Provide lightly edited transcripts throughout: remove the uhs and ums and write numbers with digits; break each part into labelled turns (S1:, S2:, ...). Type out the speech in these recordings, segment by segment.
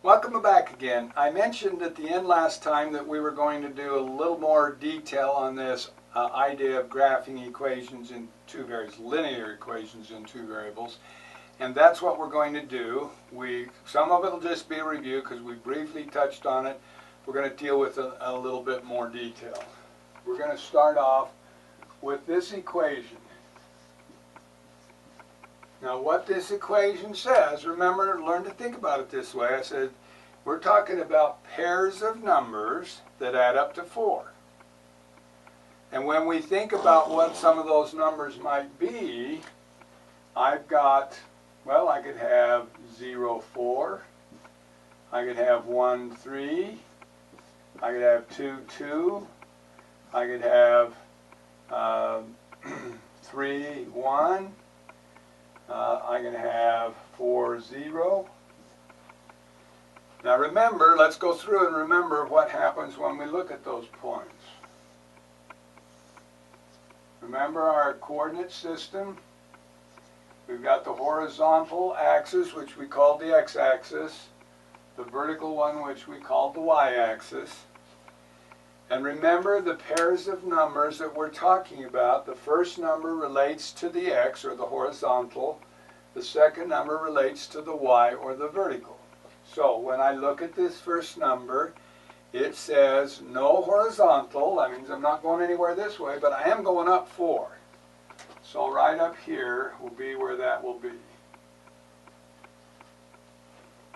S1: Welcome back again. I mentioned at the end last time that we were going to do a little more detail on this idea of graphing equations in two variables, linear equations in two variables. And that's what we're going to do. Some of it will just be a review because we briefly touched on it. We're going to deal with a little bit more detail. We're going to start off with this equation. Now what this equation says, remember, learn to think about it this way. I said we're talking about pairs of numbers that add up to 4. And when we think about what some of those numbers might be, I've got, well, I could have 0, 4. I could have 1, 3. I could have 2, 2. I could have 3, 1. I can have 4, 0. Now remember, let's go through and remember what happens when we look at those points. Remember our coordinate system? We've got the horizontal axis, which we call the x-axis, the vertical one, which we call the y-axis. And remember the pairs of numbers that we're talking about. The first number relates to the x, or the horizontal. The second number relates to the y, or the vertical. So when I look at this first number, it says no horizontal. That means I'm not going anywhere this way, but I am going up 4. So right up here will be where that will be.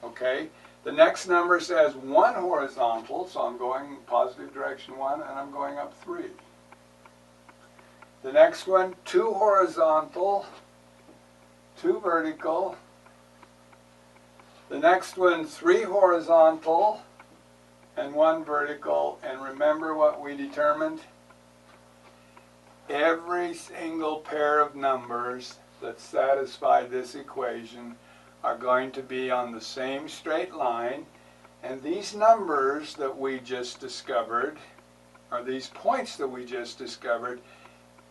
S1: Okay? The next number says 1 horizontal, so I'm going positive direction 1, and I'm going up 3. The next one, 2 horizontal, 2 vertical. The next one, 3 horizontal, and 1 vertical. And remember what we determined? Every single pair of numbers that satisfy this equation are going to be on the same straight line, and these numbers that we just discovered, or these points that we just discovered,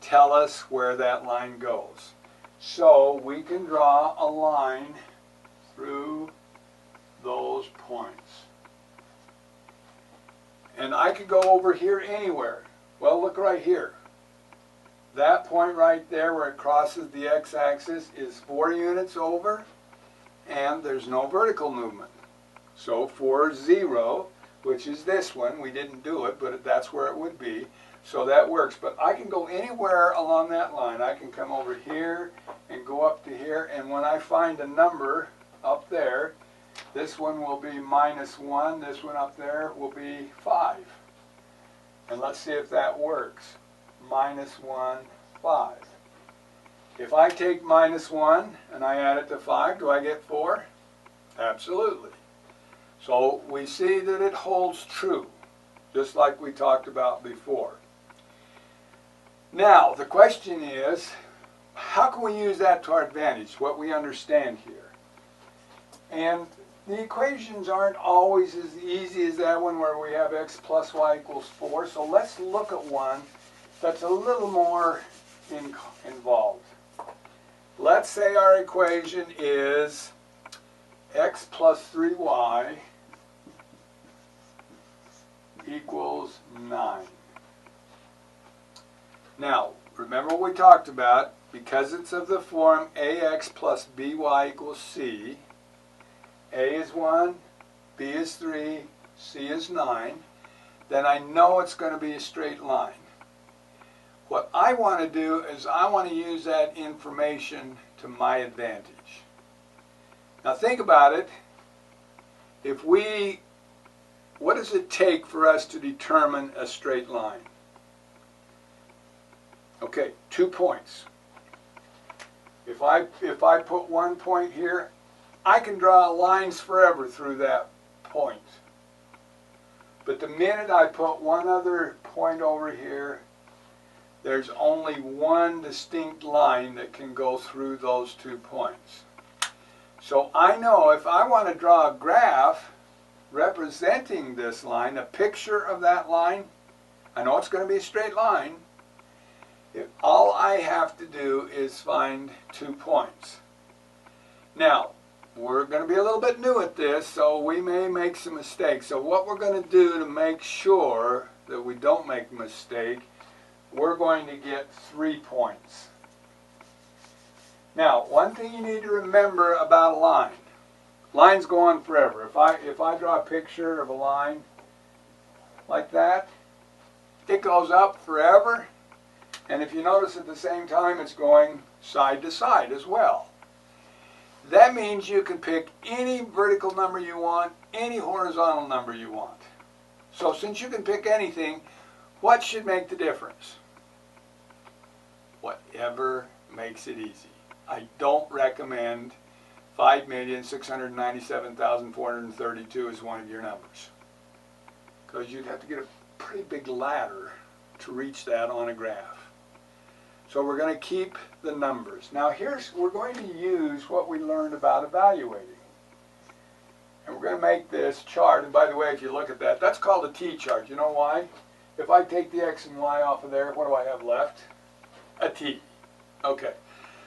S1: tell us where that line goes. So we can draw a line through those points. And I could go over here anywhere. Well, look right here. That point right there where it crosses the x-axis is 4 units over, and there's no vertical movement. So 4, 0, which is this one, we didn't do it, but that's where it would be. So that works. But I can go anywhere along that line. I can come over here and go up to here, and when I find a number up there, this one will be -1, this one up there will be 5. And let's see if that works. -1, 5. If I take -1 and I add it to 5, do I get 4? Absolutely. So we see that it holds true, just like we talked about before. Now, the question is, how can we use that to our advantage, what we understand here? And the equations aren't always as easy as that one where we have x plus y equals 4. So let's look at one that's a little more involved. Let's say our equation is x plus 3y equals 9. Now, remember what we talked about. Because it's of the form ax plus by equals c, a is 1, b is 3, c is 9, then I know it's going to be a straight line. What I want to do is I want to use that information to my advantage. Now think about it. What does it take for us to determine a straight line? Okay, 2 points. If I put 1 point here, I can draw lines forever through that point. But the minute I put one other point over here, there's only one distinct line that can go through those 2 points. So I know if I want to draw a graph representing this line, a picture of that line, I know it's going to be a straight line. All I have to do is find 2 points. Now, we're going to be a little bit new at this, so we may make some mistakes. So what we're going to do to make sure that we don't make a mistake, we're going to get 3 points. Now, one thing you need to remember about a line. Lines go on forever. If I draw a picture of a line like that, it goes up forever. And if you notice at the same time, it's going side to side as well. That means you can pick any vertical number you want, any horizontal number you want. So since you can pick anything, what should make the difference? Whatever makes it easy. I don't recommend 5,697,432 as one of your numbers, because you'd have to get a pretty big ladder to reach that on a graph. So we're going to keep the numbers. Now we're going to use what we learned about evaluating. And we're going to make this chart. And by the way, if you look at that, that's called a T-chart. You know why? If I take the X and Y off of there, what do I have left? A T. Okay.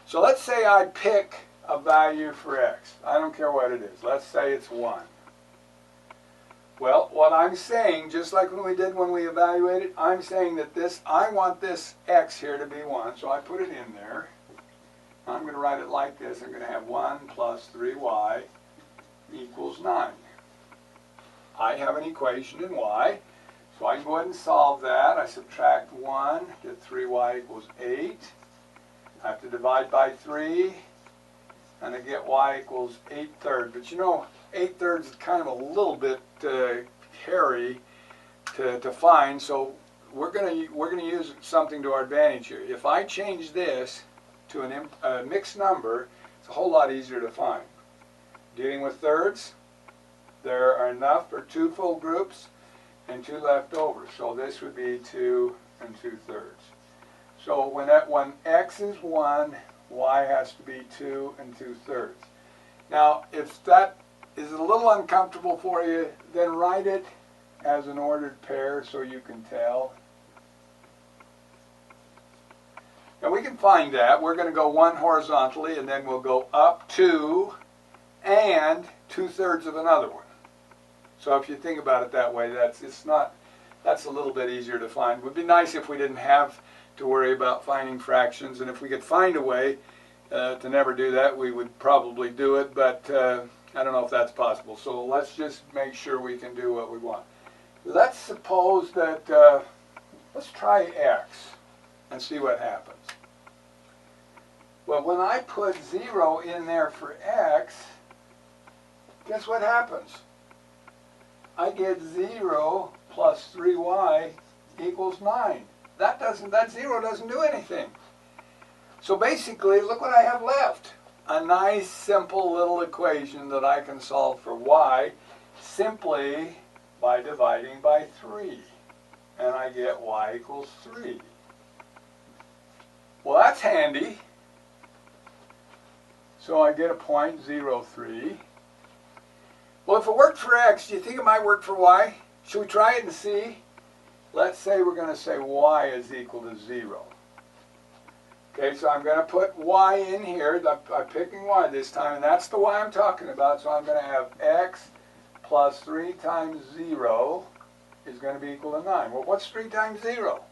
S1: So let's say I pick a value for X. I don't care what it is. Let's say it's 1. Well, what I'm saying, just like when we did when we evaluated, I'm saying that I want this X here to be 1, so I put it in there. I'm going to write it like this. I'm going to have 1 plus 3y equals 9. I have an equation in y, so I can go ahead and solve that. I subtract 1, get 3y equals 8. I have to divide by 3, and I get y equals 8/3. But you know, 8/3 is kind of a little bit hairy to find, so we're gonna use something to our advantage here. If I change this to a mixed number, it's a whole lot easier to find. Dealing with thirds, there are enough for 2 full groups and 2 left over. So this would be 2 and 2/3. So when x is 1, y has to be 2 and 2/3. Now, if that is a little uncomfortable for you, then write it as an ordered pair so you can tell. And we can find that. We're going to go 1 horizontally, and then we'll go up 2 and 2/3 of another one. So if you think about it that way, that's a little bit easier to find. It would be nice if we didn't have to worry about finding fractions, and if we could find a way to never do that, we would probably do it, but I don't know if that's possible. So let's just make sure we can do what we want. Let's suppose that, let's try x and see what happens. Well, when I put 0 in there for x, guess what happens? I get 0 plus 3y equals 9. That 0 doesn't do anything. So basically, look what I have left. A nice, simple little equation that I can solve for y simply by dividing by 3. And I get y equals 3. Well, that's handy. So I get a 0.03. Well, if it worked for x, do you think it might work for y? Should we try it and see? Let's say we're going to say y is equal to 0. Okay, so I'm going to put y in here. I'm picking y this time, and that's the y I'm talking about. So I'm going to have x plus 3 times 0 is going to be equal to 9. Well, what's 3 times 0?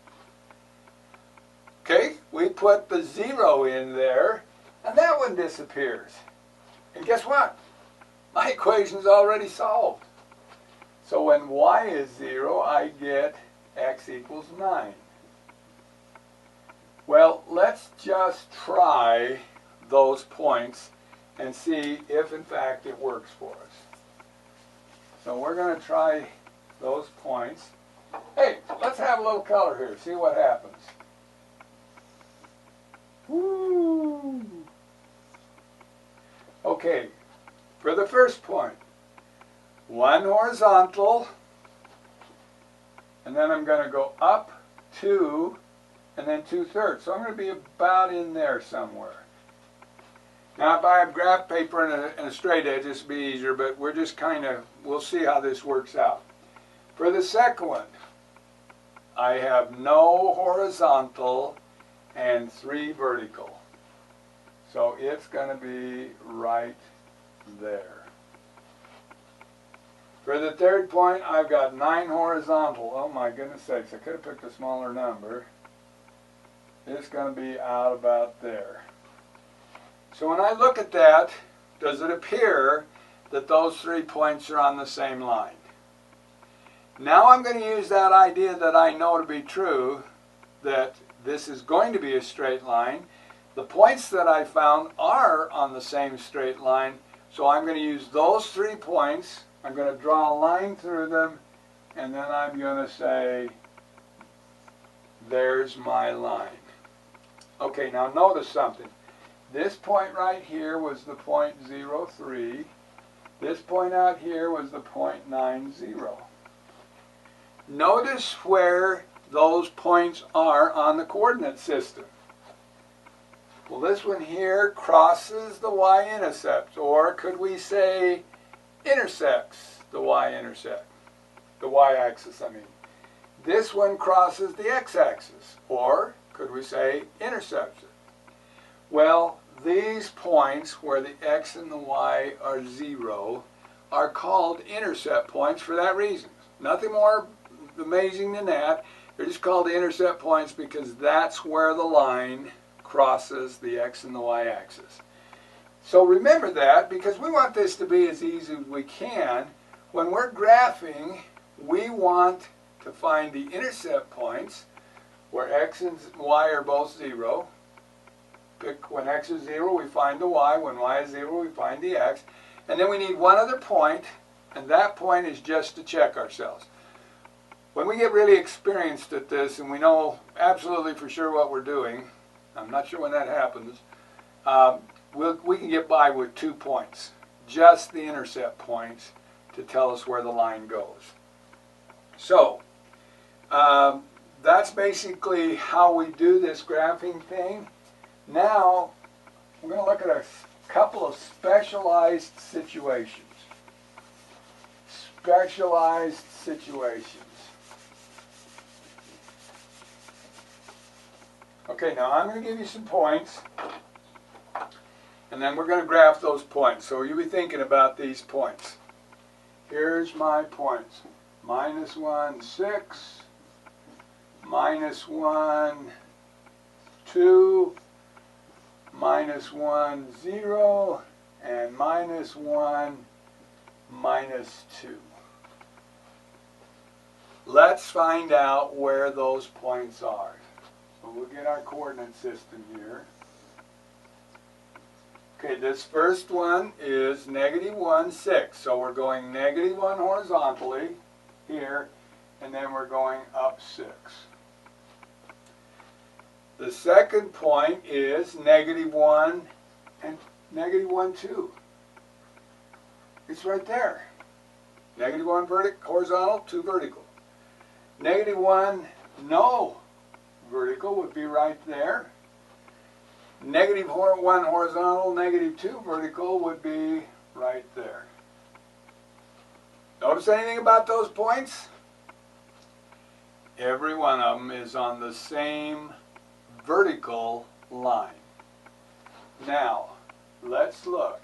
S1: Okay, we put the 0 in there, and that one disappears. And guess what? My equation's already solved. So when y is 0, I get x equals 9. Well, let's just try those points and see if in fact it works for us. So we're going to try those points. Hey, let's have a little color here, see what happens. Woo! Okay, for the first point, 1 horizontal, and then I'm going to go up 2, and then 2/3. So I'm going to be about in there somewhere. Now, if I have graph paper and a straight edge, this will be easier, but we're just we'll see how this works out. For the second one, I have no horizontal and 3 vertical. So it's going to be right there. For the third point, I've got 9 horizontal. Oh my goodness sakes, I could have picked a smaller number. It's going to be out about there. So when I look at that, does it appear that those 3 points are on the same line? Now I'm going to use that idea that I know to be true, that this is going to be a straight line. The points that I found are on the same straight line, so I'm going to use those 3 points. I'm going to draw a line through them, and then I'm going to say, there's my line. Okay, now notice something. This point right here was the point 0,3. This point out here was the point 90. Notice where those points are on the coordinate system. Well, this one here crosses the y-intercept, or could we say intersects the y-intercept, the y-axis, I mean. This one crosses the x-axis, or could we say intercepts it? Well, these points where the x and the y are 0 are called intercept points for that reason. Nothing more amazing than that. They're just called intercept points because that's where the line crosses the x and the y-axis. So remember that, because we want this to be as easy as we can. When we're graphing, we want to find the intercept points where x and y are both 0. When x is 0, we find the y. When y is 0, we find the x. And then we need one other point, and that point is just to check ourselves. When we get really experienced at this and we know absolutely for sure what we're doing, I'm not sure when that happens, we can get by with 2 points, just the intercept points, to tell us where the line goes. So, that's basically how we do this graphing thing. Now, we're going to look at a couple of specialized situations. Specialized situations. Okay, now I'm going to give you some points, and then we're going to graph those points. So you'll be thinking about these points. Here's my points. -1, 6, -1, 2, -1, 0, and -1, -2. Let's find out where those points are. So we'll get our coordinate system here. Okay, this first one is -1, 6. So we're going -1 horizontally here, and then we're going up 6. The second point is -1 and -1, 2. It's right there. -1 horizontal, 2 vertical. -1, no vertical would be right there. -1 horizontal, -2 vertical would be right there. Notice anything about those points? Every one of them is on the same vertical line. Now, let's look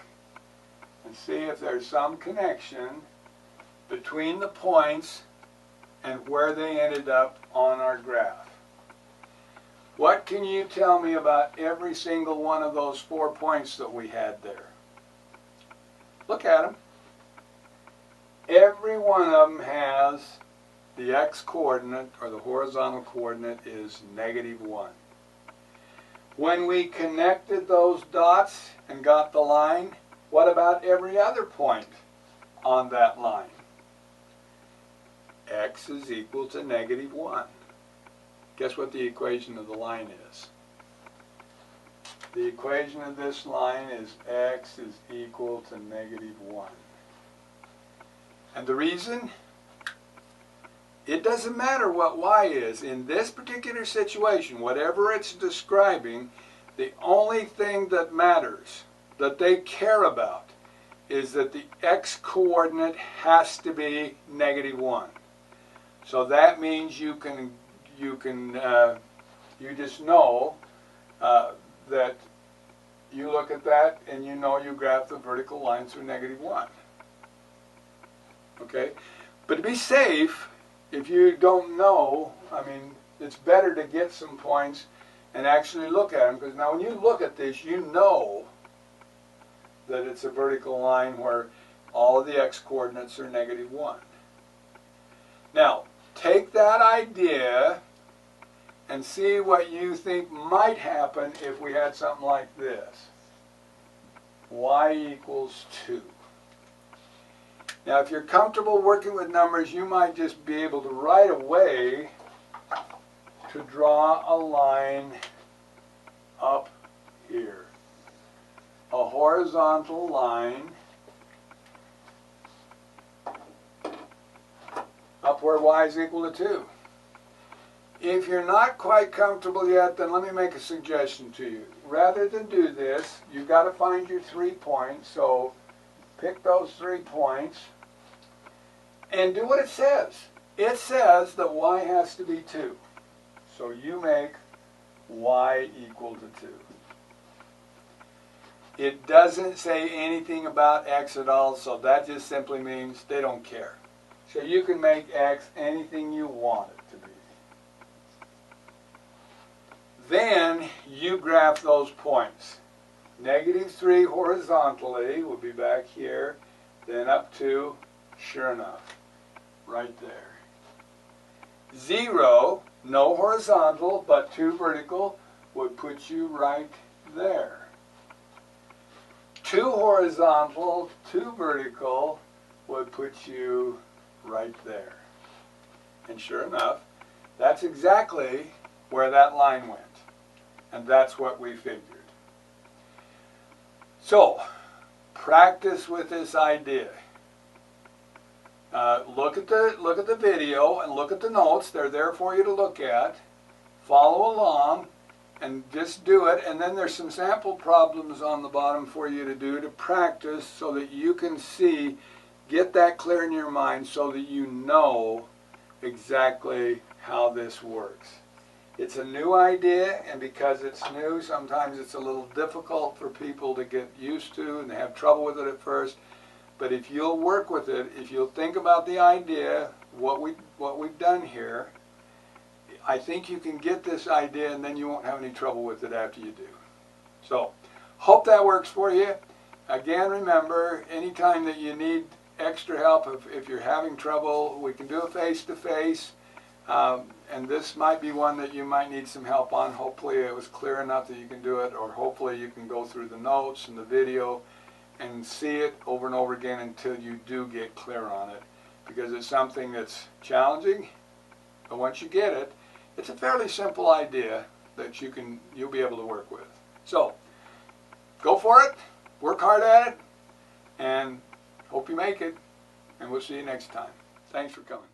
S1: and see if there's some connection between the points and where they ended up on our graph. What can you tell me about every single one of those 4 points that we had there? Look at them. Every one of them has the x-coordinate, or the horizontal coordinate, is -1. When we connected those dots and got the line, what about every other point on that line? X is equal to -1. Guess what the equation of the line is? The equation of this line is x is equal to -1. And the reason? It doesn't matter what y is. In this particular situation, whatever it's describing, the only thing that matters, that they care about, is that the x-coordinate has to be -1. So that means you just know that you look at that and you know you graph the vertical line through -1. Okay? But to be safe, if you don't know, I mean, it's better to get some points and actually look at them, because now when you look at this, you know that it's a vertical line where all of the x-coordinates are -1. Now, take that idea and see what you think might happen if we had something like this. Y equals 2. Now, if you're comfortable working with numbers, you might just be able to right away to draw a line up here. A horizontal line up where y is equal to 2. If you're not quite comfortable yet, then let me make a suggestion to you. Rather than do this, you've got to find your 3 points, so pick those 3 points and do what it says. It says that y has to be 2. So you make y equal to 2. It doesn't say anything about x at all, so that just simply means they don't care. So you can make x anything you want it to be. Then you graph those points. -3 horizontally will be back here, then up to, sure enough, right there. 0, no horizontal, but 2 vertical, would put you right there. 2 horizontal, 2 vertical would put you right there. And sure enough, that's exactly where that line went. And that's what we figured. So, practice with this idea. Look at the video and look at the notes. They're there for you to look at. Follow along and just do it. And then there's some sample problems on the bottom for you to do to practice so that you can see, get that clear in your mind so that you know exactly how this works. It's a new idea, and because it's new, sometimes it's a little difficult for people to get used to, and they have trouble with it at first. But if you'll work with it, if you'll think about the idea, what we've done here, I think you can get this idea, and then you won't have any trouble with it after you do. So, hope that works for you. Again, remember, anytime that you need extra help, if you're having trouble, we can do a face-to-face. And this might be one that you might need some help on. Hopefully it was clear enough that you can do it, or hopefully you can go through the notes and the video and see it over and over again until you do get clear on it, because it's something that's challenging, but once you get it, it's a fairly simple idea that you'll be able to work with. So, go for it, work hard at it, and hope you make it, and we'll see you next time. Thanks for coming.